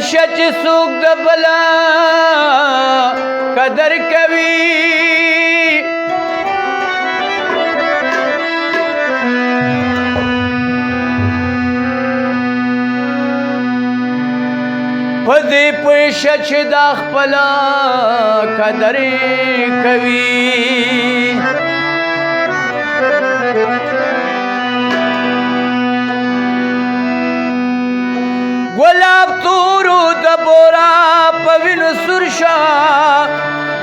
شچ سوق د بلا قدر کوي پدې پښه چې د خپل قدر کوي گلاب تورو د بورا پوین سرشا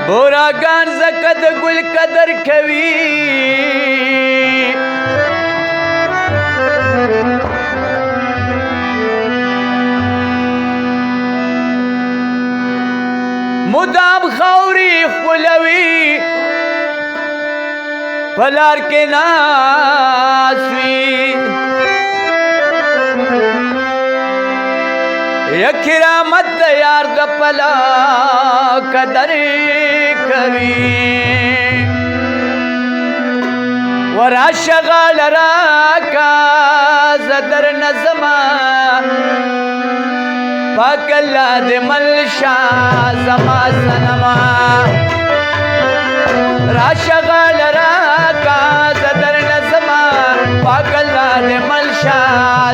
بورا گان زکد گل قدر کوي مدام خوري خلوي پلار کې ناسوي یا کرامت یار د پلا قدر کوي ورا شغال راکا زدر نظما پاک اللہ دے ملشا زما سنما را شغال راکا زدر نظما پاک اللہ دے ملشا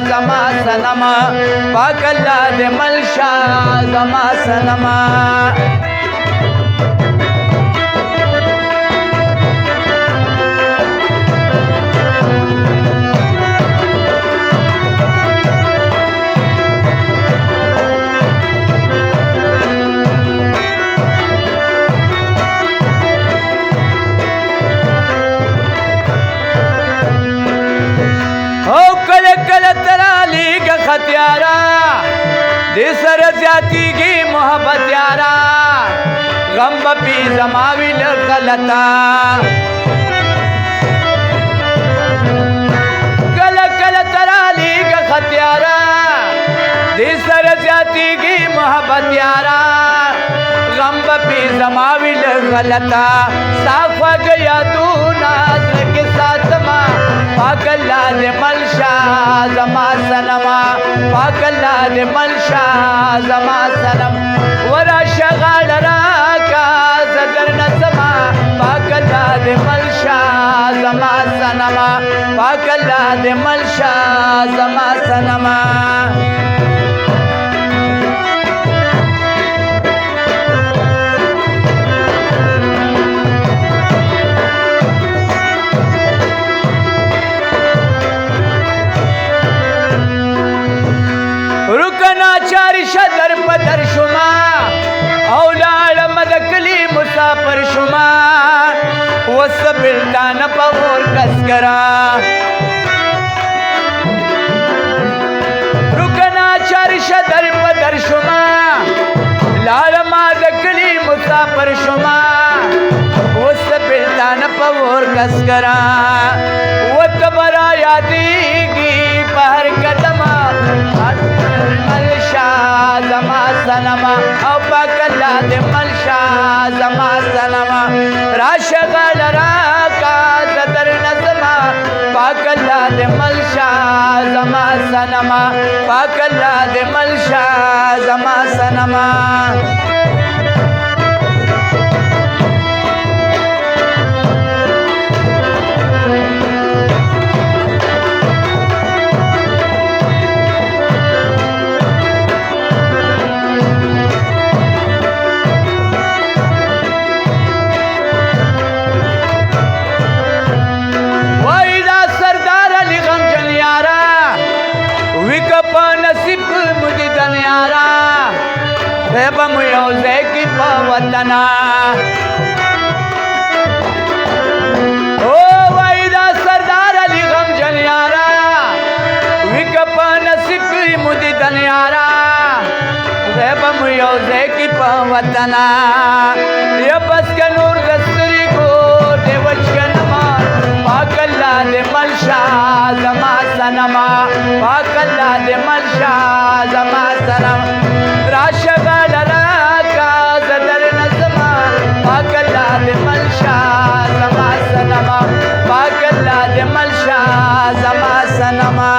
زما سنما پاک اللہ دے ملشا زما سنما ختیارا دے سر زیادی کی محبت یارا غم بپی زماوی لغلطا کل کل ترالی کا ختیارا دے سر زیادی کی محبت یارا غم بپی زماوی لغلطا صافا گیا تو ناظر کے ساتھ ماں پاک اللہ دے ملشا زما سنما پاک اللہ دے ملشا زما سنم ورا شغال راکا زدر نظما پاک اللہ دے ملشا زما سنما پاک اللہ دے ملشا زما سنما شدر پدر شما اولاد مدکلی مسافر شما وسبلتان پور کسکرا رکنا چار شدر پدر شما لال مدکلی مسافر شما وسبلتان پور کسکرا وتبرا یادیگی پہر قدمہ زما سنما او پاک اللہ دے ملشا زما سنما را شغال راکا زدر نظما پاک اللہ دے ملشا زما سنما پاک اللہ دے ملشا زما سنما بم یوزے کی پوتنا او وائدہ سردار علی غم جنیارا وکپ نصیب کی مدی دنیارا بم یوزے کی پوتنا یہ بس کے نور دستری کو دے وچکنما پاک اللہ دے ملشا زما سنما پاک اللہ دے ملشا زما سنما راشغال راکا زدر نظما پاک اللہ دے ملشا زما سنما پاک اللہ دے ملشا زما سنما